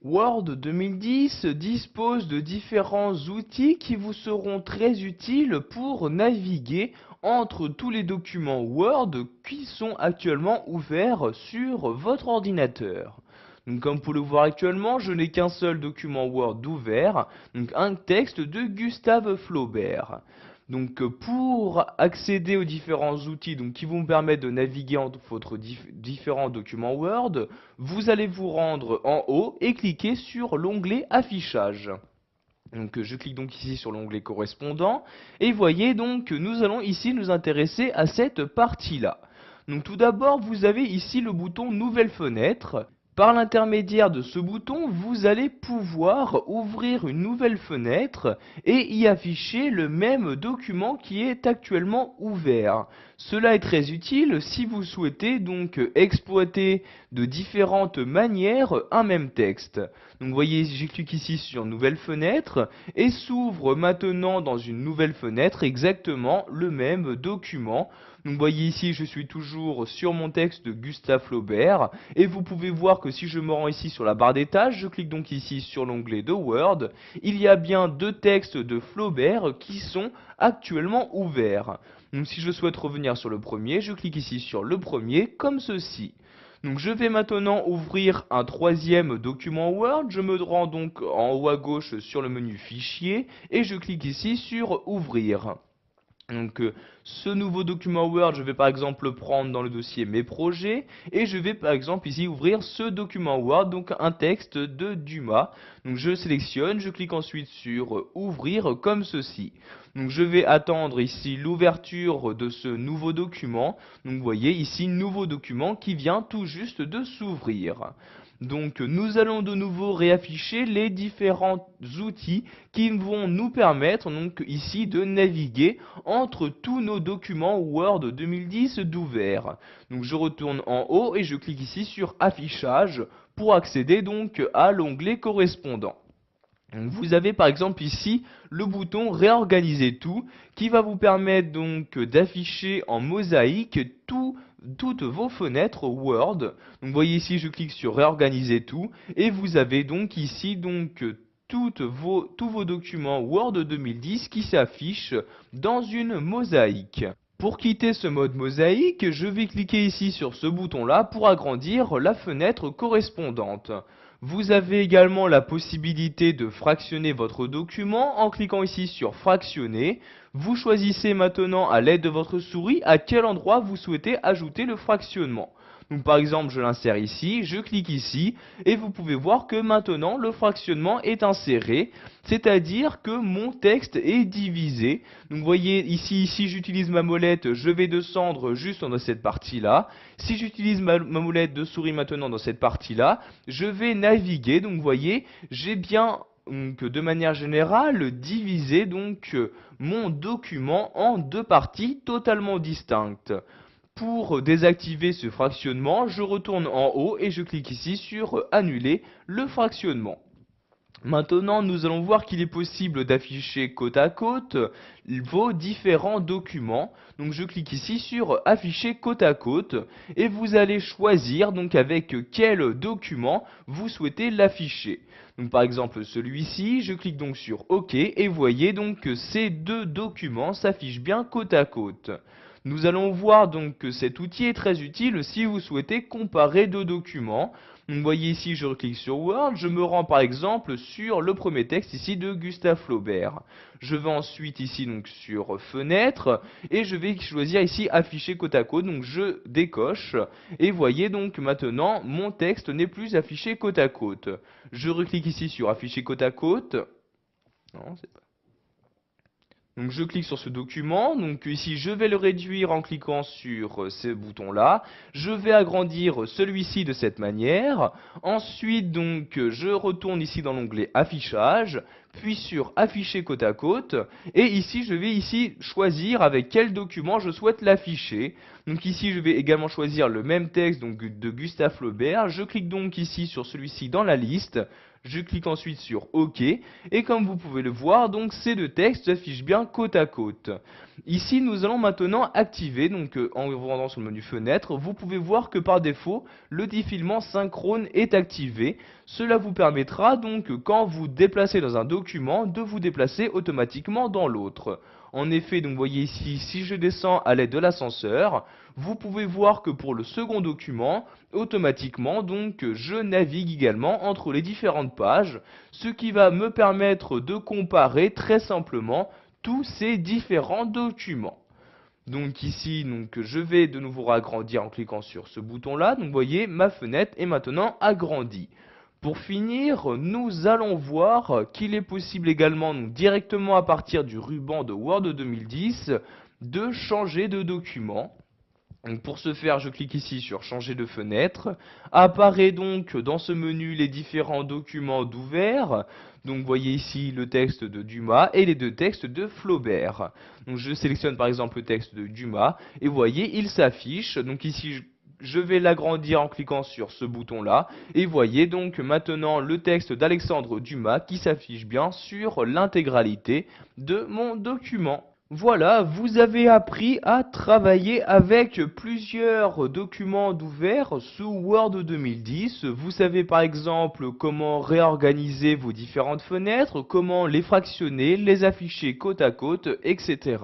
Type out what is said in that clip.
Word 2010 dispose de différents outils qui vous seront très utiles pour naviguer entre tous les documents Word qui sont actuellement ouverts sur votre ordinateur. Donc, comme vous pouvez le voir actuellement, je n'ai qu'un seul document Word ouvert, donc un texte de Gustave Flaubert. Donc pour accéder aux différents outils qui vont me permettre de naviguer entre votre différents documents Word, vous allez vous rendre en haut et cliquer sur l'onglet affichage. Donc je clique donc ici sur l'onglet correspondant et voyez donc que nous allons ici nous intéresser à cette partie-là. Donc tout d'abord vous avez ici le bouton nouvelle fenêtre. Par l'intermédiaire de ce bouton, vous allez pouvoir ouvrir une nouvelle fenêtre et y afficher le même document qui est actuellement ouvert. Cela est très utile si vous souhaitez donc exploiter de différentes manières un même texte. Donc vous voyez, je clique ici sur nouvelle fenêtre et s'ouvre maintenant dans une nouvelle fenêtre exactement le même document. Donc vous voyez ici, je suis toujours sur mon texte de Gustave Flaubert et vous pouvez voir que si je me rends ici sur la barre des tâches, je clique donc ici sur l'onglet de Word, il y a bien deux textes de Flaubert qui sont actuellement ouverts. Donc si je souhaite revenir sur le premier, je clique ici sur le premier comme ceci. Donc je vais maintenant ouvrir un troisième document Word, je me rends donc en haut à gauche sur le menu Fichier et je clique ici sur Ouvrir. Donc ce nouveau document Word, je vais par exemple le prendre dans le dossier Mes projets et je vais par exemple ici ouvrir ce document Word, donc un texte de Dumas. Donc je sélectionne, je clique ensuite sur Ouvrir comme ceci. Donc je vais attendre ici l'ouverture de ce nouveau document. Donc vous voyez ici nouveau document qui vient tout juste de s'ouvrir. Donc nous allons de nouveau réafficher les différents outils qui vont nous permettre donc ici de naviguer entre tous nos documents Word 2010 d'ouvert. Donc je retourne en haut et je clique ici sur affichage pour accéder donc à l'onglet correspondant. Donc vous avez par exemple ici le bouton réorganiser tout qui va vous permettre donc d'afficher en mosaïque toutes vos fenêtres Word. Donc vous voyez ici je clique sur réorganiser tout et vous avez donc ici donc tous vos documents Word 2010 qui s'affichent dans une mosaïque. Pour quitter ce mode mosaïque, je vais cliquer ici sur ce bouton-là pour agrandir la fenêtre correspondante. Vous avez également la possibilité de fractionner votre document en cliquant ici sur fractionner. Vous choisissez maintenant à l'aide de votre souris à quel endroit vous souhaitez ajouter le fractionnement. Donc par exemple, je l'insère ici, je clique ici, et vous pouvez voir que maintenant le fractionnement est inséré, c'est-à-dire que mon texte est divisé. Donc vous voyez ici, si j'utilise ma molette, je vais descendre juste dans cette partie-là. Si j'utilise ma molette de souris maintenant dans cette partie-là, je vais naviguer. Donc vous voyez, j'ai bien donc, de manière générale divisé mon document en deux parties totalement distinctes. Pour désactiver ce fractionnement, je retourne en haut et je clique ici sur annuler le fractionnement. Maintenant, nous allons voir qu'il est possible d'afficher côte à côte vos différents documents. Donc, je clique ici sur afficher côte à côte et vous allez choisir donc avec quel document vous souhaitez l'afficher. Donc, par exemple, celui-ci, je clique donc sur OK et vous voyez donc que ces deux documents s'affichent bien côte à côte. Nous allons voir donc que cet outil est très utile si vous souhaitez comparer deux documents. Vous voyez ici, je clique sur Word, je me rends par exemple sur le premier texte ici de Gustave Flaubert. Je vais ensuite ici donc sur Fenêtre et je vais choisir ici Afficher côte à côte. Donc je décoche et voyez donc maintenant mon texte n'est plus affiché côte à côte. Je reclique ici sur Afficher côte à côte. Non, c'est pas. Donc je clique sur ce document, donc ici je vais le réduire en cliquant sur ce bouton-là. Je vais agrandir celui-ci de cette manière. Ensuite donc je retourne ici dans l'onglet affichage. puis sur afficher côte à côte, et ici je vais choisir avec quel document je souhaite l'afficher. Donc ici je vais également choisir le même texte donc de Gustave Flaubert. Je clique donc ici sur celui-ci dans la liste. Je clique ensuite sur OK, et comme vous pouvez le voir, donc ces deux textes s'affichent bien côte à côte. Ici, nous allons maintenant activer, donc en vous rendant sur le menu fenêtre, vous pouvez voir que par défaut, le défilement synchrone est activé. Cela vous permettra donc, quand vous déplacez dans un document, de vous déplacer automatiquement dans l'autre. En effet, donc vous voyez ici, si je descends à l'aide de l'ascenseur, vous pouvez voir que pour le second document, automatiquement, donc, je navigue également entre les différentes pages, ce qui va me permettre de comparer très simplement tous ces différents documents. Donc ici, donc, je vais de nouveau agrandir en cliquant sur ce bouton-là. Donc vous voyez, ma fenêtre est maintenant agrandie. Pour finir, nous allons voir qu'il est possible également, donc, directement à partir du ruban de Word 2010, de changer de document. Donc pour ce faire, je clique ici sur changer de fenêtre. Apparaît donc dans ce menu les différents documents d'ouvert. Donc vous voyez ici le texte de Dumas et les deux textes de Flaubert. Donc je sélectionne par exemple le texte de Dumas et vous voyez, il s'affiche. Donc ici, je vais l'agrandir en cliquant sur ce bouton-là. Et vous voyez donc maintenant le texte d'Alexandre Dumas qui s'affiche bien sur l'intégralité de mon document. Voilà, vous avez appris à travailler avec plusieurs documents d'ouvert sous Word 2010. Vous savez par exemple comment réorganiser vos différentes fenêtres, comment les fractionner, les afficher côte à côte, etc.